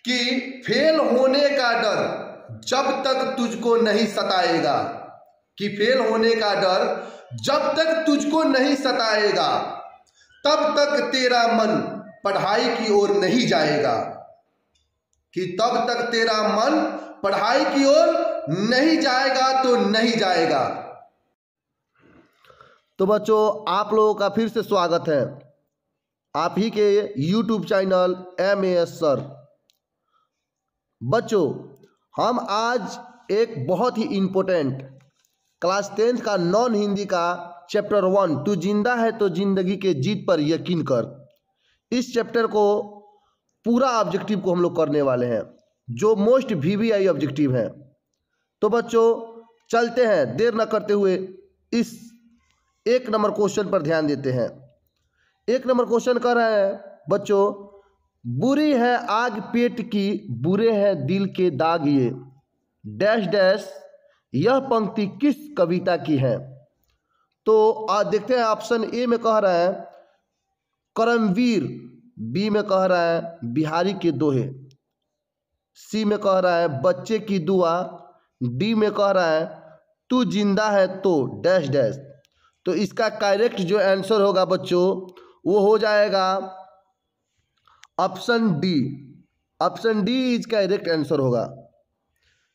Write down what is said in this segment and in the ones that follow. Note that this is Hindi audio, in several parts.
कि फेल होने का डर जब तक तुझको नहीं सताएगा, कि फेल होने का डर जब तक तुझको नहीं सताएगा तब तक तेरा मन पढ़ाई की ओर नहीं जाएगा, कि तब तक तेरा मन पढ़ाई की ओर नहीं जाएगा तो नहीं जाएगा। तो बच्चों, आप लोगों का फिर से स्वागत है आप ही के YouTube चैनल MAS सर। बच्चों, हम आज एक बहुत ही इम्पोर्टेंट क्लास 10th का नॉन हिंदी का चैप्टर 1 तू जिंदा है तो जिंदगी के जीत पर यकीन कर, इस चैप्टर को पूरा ऑब्जेक्टिव को हम लोग करने वाले हैं जो मोस्ट VVI ऑब्जेक्टिव है। तो बच्चों चलते हैं, देर न करते हुए इस 1 नंबर क्वेश्चन पर ध्यान देते हैं। 1 नंबर क्वेश्चन कर रहा है बच्चों, बुरी है आग पेट की, बुरे हैं दिल के दाग ये, डैश डैश यह पंक्ति किस कविता की है। तो आज देखते हैं, ऑप्शन ए में कह रहा है करमवीर, बी में कह रहा है बिहारी के दोहे, सी में कह रहा है बच्चे की दुआ, डी में कह रहा है तू जिंदा है तो डैश डैश। तो इसका करेक्ट जो आंसर होगा बच्चों वो हो जाएगा option D. Option D is correct answer होगा।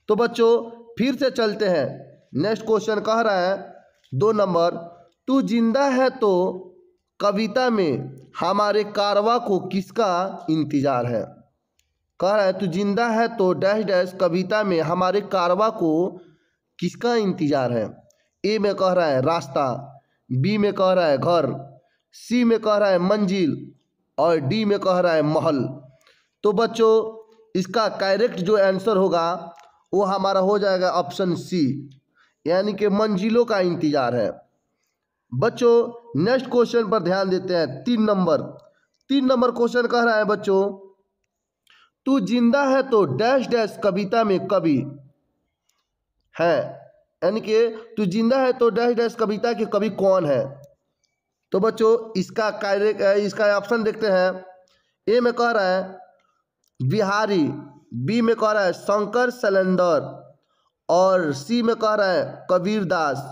तो बच्चों फिर से चलते हैं, नेक्स्ट क्वेश्चन कह रहा है 2 नंबर, तू जिंदा है तो कविता में हमारे कारवा को किसका इंतजार है। कह रहा है तू जिंदा है तो डैश डैश कविता में हमारे कारवा को किसका इंतजार है। ए में कह रहा है रास्ता, बी में कह रहा है घर, सी में कह रहा है मंजिल और डी में कह रहा है महल। तो बच्चों इसका करेक्ट जो आंसर होगा वो हमारा हो जाएगा ऑप्शन सी, यानी कि मंजिलों का इंतजार है। बच्चों नेक्स्ट क्वेश्चन पर ध्यान देते हैं। 3 नंबर क्वेश्चन कह रहा है बच्चों, तू जिंदा है तो डैश डैश कविता में कवि है, यानी कि तू जिंदा है तो डैश डैश कविता के कवि कौन है। तो बच्चों इसका ऑप्शन देखते हैं। ए में कह रहा है बिहारी, बी में कह रहा है शंकर सैलेंडर और सी में कह रहा है कबीर दास,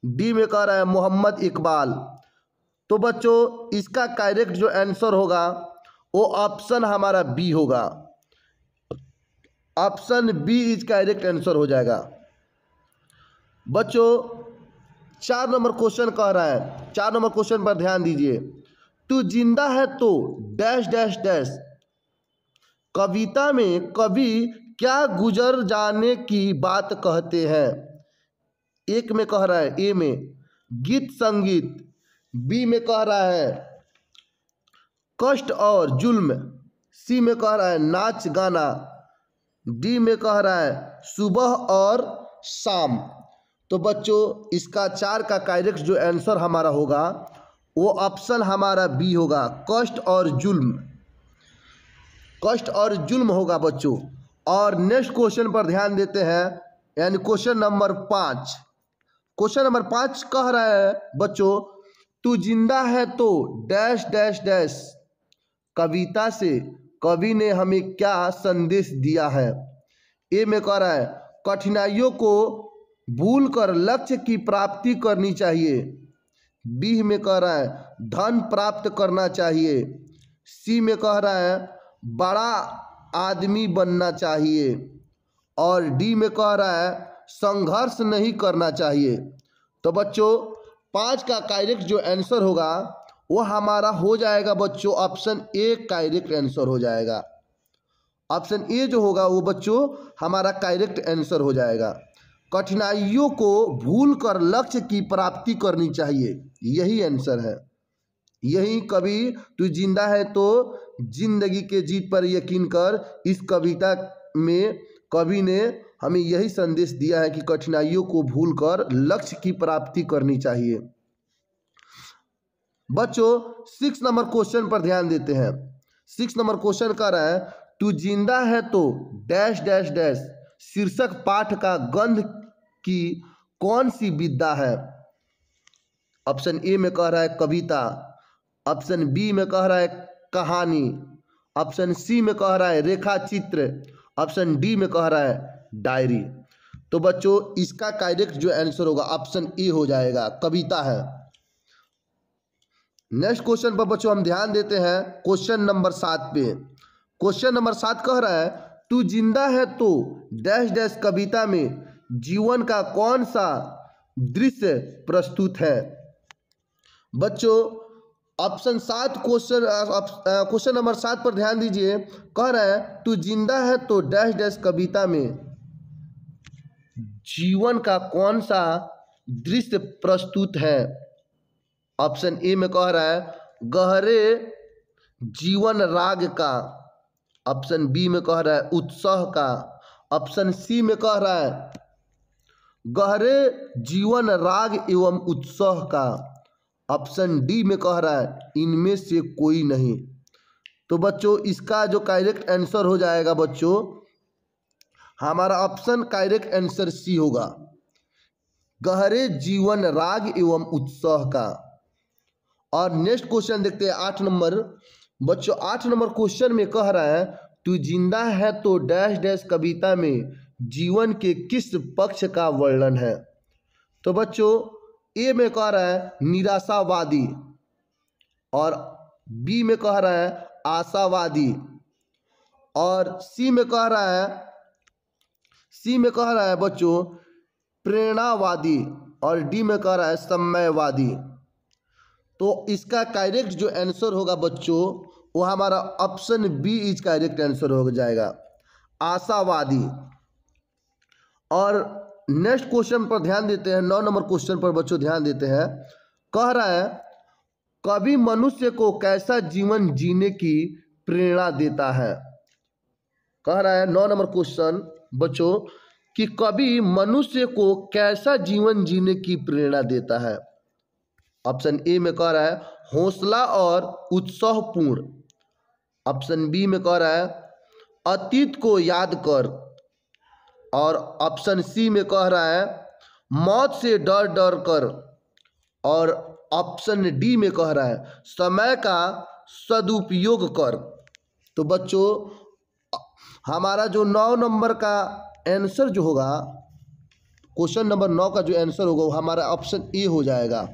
डी में कह रहा है मोहम्मद इकबाल। तो बच्चों इसका करेक्ट जो आंसर होगा वो ऑप्शन हमारा बी होगा। Option B is correct answer हो जाएगा। बच्चों 4 नंबर क्वेश्चन कह रहा है, 4 नंबर क्वेश्चन पर ध्यान दीजिए, तू जिंदा है तो डैश डैश डैश कविता में कवि क्या गुजर जाने की बात कहते हैं। एक में कह रहा है ए में गीत संगीत, बी में कह रहा है कष्ट और जुल्म, सी में कह रहा है नाच गाना, डी में कह रहा है सुबह और शाम। तो बच्चों इसका 4 का करेक्ट जो आंसर हमारा होगा वो ऑप्शन हमारा बी होगा, कष्ट और जुल्म। कष्ट और जुल्म होगा बच्चों। और नेक्स्ट क्वेश्चन पर ध्यान देते हैं, यानी क्वेश्चन नंबर 5। क्वेश्चन नंबर 5 कह रहा है बच्चों, तू जिंदा है तो डैश डैश डैश कविता से कवि ने हमें क्या संदेश दिया है। ए में कह रहा है कठिनाइयों को भूल कर लक्ष्य की प्राप्ति करनी चाहिए, बी में कह रहा है धन प्राप्त करना चाहिए, सी में कह रहा है बड़ा आदमी बनना चाहिए और डी में कह रहा है संघर्ष नहीं करना चाहिए। तो बच्चों 5 का करेक्ट जो आंसर होगा वो हमारा हो जाएगा बच्चों ऑप्शन ए करेक्ट आंसर हो जाएगा। ऑप्शन ए जो होगा वो बच्चों हमारा करेक्ट आंसर हो जाएगा। कठिनाइयों को भूल कर लक्ष्य की प्राप्ति करनी चाहिए, यही आंसर है। यही कवि तू जिंदा है तो जिंदगी के जीत पर यकीन कर, इस कविता में कवि ने हमें यही संदेश दिया है कि कठिनाइयों को भूलकर लक्ष्य की प्राप्ति करनी चाहिए। बच्चों 6 नंबर क्वेश्चन पर ध्यान देते हैं। 6 नंबर क्वेश्चन कह रहा है तू जिंदा है तो डैश डैश डैश शीर्षक पाठ का गंध की कौन सी विद्या है। ऑप्शन ए में कह रहा है कविता, ऑप्शन बी में कह रहा है कहानी ऑप्शन सी में कह रहा है रेखा चित्र, ऑप्शन डी में कह रहा है डायरी। तो बच्चों इसका करेक्ट जो आंसर होगा ऑप्शन ए हो जाएगा, कविता है। नेक्स्ट क्वेश्चन पर बच्चों हम ध्यान देते हैं क्वेश्चन नंबर 7 पे। क्वेश्चन नंबर 7 कह रहा है तू जिंदा है तो डैश डैश कविता में जीवन का कौन सा दृश्य प्रस्तुत है। बच्चों ऑप्शन 7 क्वेश्चन नंबर 7 पर ध्यान दीजिए। कह रहा है तू जिंदा है तो डैश डैश कविता में जीवन का कौन सा दृश्य प्रस्तुत है। ऑप्शन ए में कह रहा है गहरे जीवन राग का, ऑप्शन बी में कह रहा है उत्साह का, ऑप्शन सी में कह रहा है गहरे जीवन राग एवं उत्साह का, ऑप्शन डी में कह रहा है इनमें से कोई नहीं। तो बच्चों इसका जो करेक्ट आंसर हो जाएगा बच्चों हमारा ऑप्शन करेक्ट आंसर सी होगा, गहरे जीवन राग एवं उत्साह का। और नेक्स्ट क्वेश्चन देखते हैं 8 नंबर। बच्चों 8 नंबर क्वेश्चन में कह रहा है तू जिंदा है तो डैश डैश कविता में जीवन के किस पक्ष का वर्णन है। तो बच्चों ए में कह रहा है निराशावादी, और बी में कह रहा है आशावादी, और सी में कह रहा है बच्चों प्रेरणावादी, और डी में कह रहा है समयवादी। तो इसका करेक्ट जो आंसर होगा बच्चों वो हमारा option B is correct answer हो जाएगा, आशावादी। और नेक्स्ट क्वेश्चन पर ध्यान देते हैं 9 नंबर क्वेश्चन पर बच्चों ध्यान देते हैं। कह रहा है कवि मनुष्य को कैसा जीवन जीने की प्रेरणा देता है। कह रहा है 9 नंबर क्वेश्चन बच्चों कि कवि मनुष्य को कैसा जीवन जीने की प्रेरणा देता है। ऑप्शन ए में कह रहा है हौसला और उत्साहपूर्ण, ऑप्शन बी में कह रहा है अतीत को याद कर, और ऑप्शन सी में कह रहा है मौत से डर डर कर, और ऑप्शन डी में कह रहा है समय का सदुपयोग कर। तो बच्चों हमारा जो 9 नंबर का आंसर जो होगा क्वेश्चन नंबर 9 का जो आंसर होगा वो हमारा ऑप्शन ए हो जाएगा,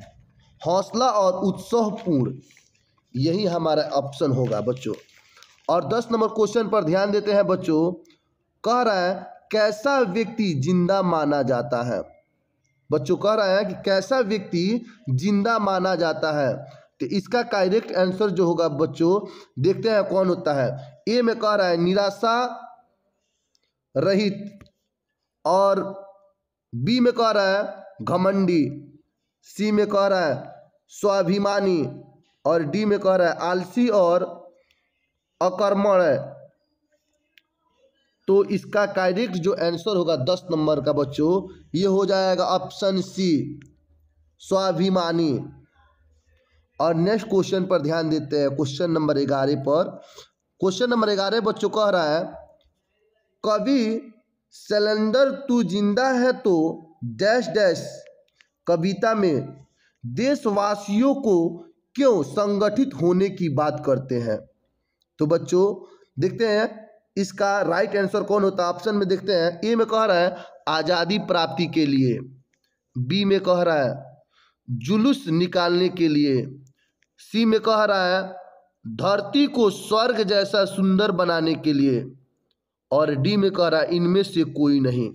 हौसला और उत्साहपूर्ण, यही हमारा ऑप्शन होगा बच्चों। और 10 नंबर क्वेश्चन पर ध्यान देते हैं बच्चों। कह रहा है कैसा व्यक्ति जिंदा माना जाता है। बच्चों कह रहा है कि कैसा व्यक्ति जिंदा माना जाता है। तो इसका करेक्ट आंसर जो होगा बच्चों देखते हैं कौन होता है। ए में कह रहा है निराशा रहित, और बी में कह रहा है घमंडी, सी में कह रहा है स्वाभिमानी, और डी में कह रहा है आलसी और अकर्मण्य है। तो इसका करेक्ट जो आंसर होगा 10 नंबर का बच्चों ये हो जाएगा ऑप्शन सी स्वाभिमानी। और नेक्स्ट क्वेश्चन पर ध्यान देते हैं क्वेश्चन नंबर 11 पर। क्वेश्चन नंबर 11 बच्चों कह रहा है कवि शैलेंद्र तू जिंदा है तो डैश डैश कविता में देशवासियों को क्यों संगठित होने की बात करते हैं। तो बच्चों देखते हैं इसका राइट आंसर कौन होता है। ऑप्शन में देखते हैं ए में कह रहा है आज़ादी प्राप्ति के लिए, बी में कह रहा है जुलूस निकालने के लिए, सी में कह रहा है धरती को स्वर्ग जैसा सुंदर बनाने के लिए, और डी में कह रहा है इनमें से कोई नहीं।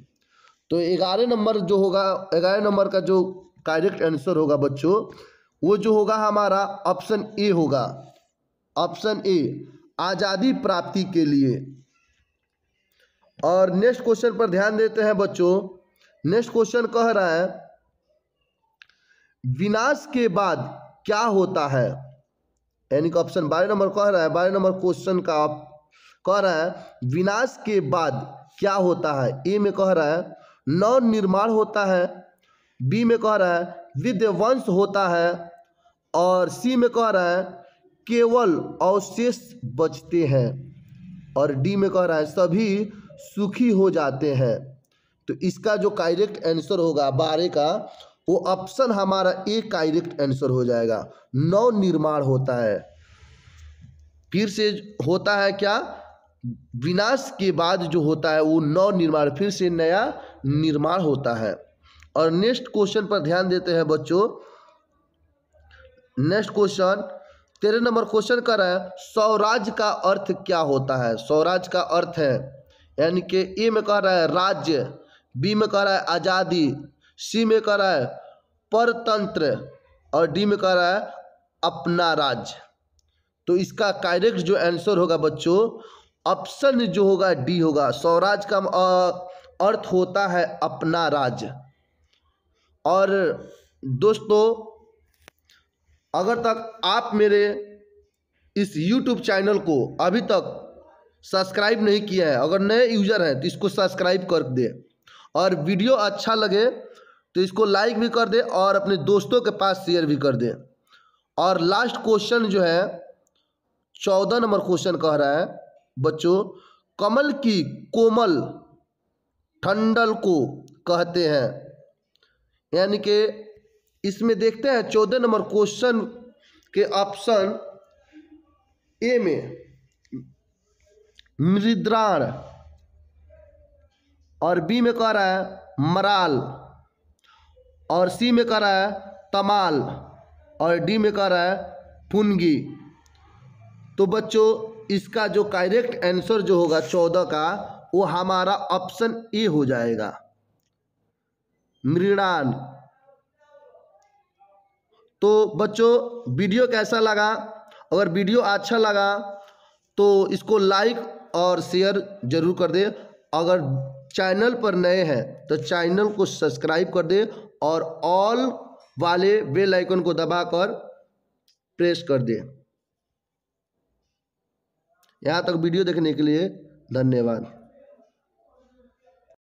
तो 11 नंबर जो होगा 11 नंबर का जो करेक्ट आंसर होगा बच्चों वो जो होगा हमारा ऑप्शन ए होगा, ऑप्शन ए आज़ादी प्राप्ति के लिए। और नेक्स्ट क्वेश्चन पर ध्यान देते हैं बच्चों। नेक्स्ट क्वेश्चन कह रहा है विनाश के बाद क्या होता है। यानी कि ऑप्शन 12 नंबर कह रहा है 12 नंबर क्वेश्चन का कह रहा है विनाश के बाद क्या होता है। ए में कह रहा है नव निर्माण होता है, बी में कह रहा है विध्वंस होता है, और सी में कह रहा है केवल अवशेष बचते हैं, और डी में कह रहा है सभी सुखी हो जाते हैं। तो इसका जो करेक्ट आंसर होगा 12 का वो ऑप्शन हमारा ए करेक्ट आंसर हो जाएगा, नव निर्माण होता है। फिर से होता है क्या, विनाश के बाद जो होता है वो नव निर्माण, फिर से नया निर्माण होता है। और नेक्स्ट क्वेश्चन पर ध्यान देते हैं बच्चों। नेक्स्ट क्वेश्चन 13 नंबर क्वेश्चन कर रहा है, स्वराज का अर्थ क्या होता है। स्वराज का अर्थ है, यानी कि ए में कह रहा है राज्य, बी में कह रहा है आज़ादी, सी में कह रहा है परतंत्र और डी में कह रहा है अपना राज्य। तो इसका करेक्ट जो आंसर होगा बच्चों, ऑप्शन जो होगा डी होगा। स्वराज का अर्थ होता है अपना राज्य। और दोस्तों, अगर तक आप मेरे इस YouTube चैनल को अभी तक सब्सक्राइब नहीं किया है, अगर नए यूज़र हैं तो इसको सब्सक्राइब कर दे, और वीडियो अच्छा लगे तो इसको लाइक भी कर दे और अपने दोस्तों के पास शेयर भी कर दे। और लास्ट क्वेश्चन जो है 14 नंबर क्वेश्चन कह रहा है बच्चों, कमल की कोमल ठंडल को कहते हैं। यानी कि इसमें देखते हैं 14 नंबर क्वेश्चन के ऑप्शन ए में मृद्राण, और बी में कह रहा है मराल, और सी में कह रहा है तमाल, और डी में कह रहा है पुनगी। तो बच्चों, इसका जो करेक्ट आंसर जो होगा 14 का, वो हमारा ऑप्शन ए हो जाएगा, मृणाल। तो बच्चों, वीडियो कैसा लगा? अगर वीडियो अच्छा लगा तो इसको लाइक और शेयर जरूर कर दे। अगर चैनल पर नए हैं तो चैनल को सब्सक्राइब कर दे और ऑल वाले बेल आइकन को दबाकर प्रेस कर दे। यहाँ तक वीडियो देखने के लिए धन्यवाद।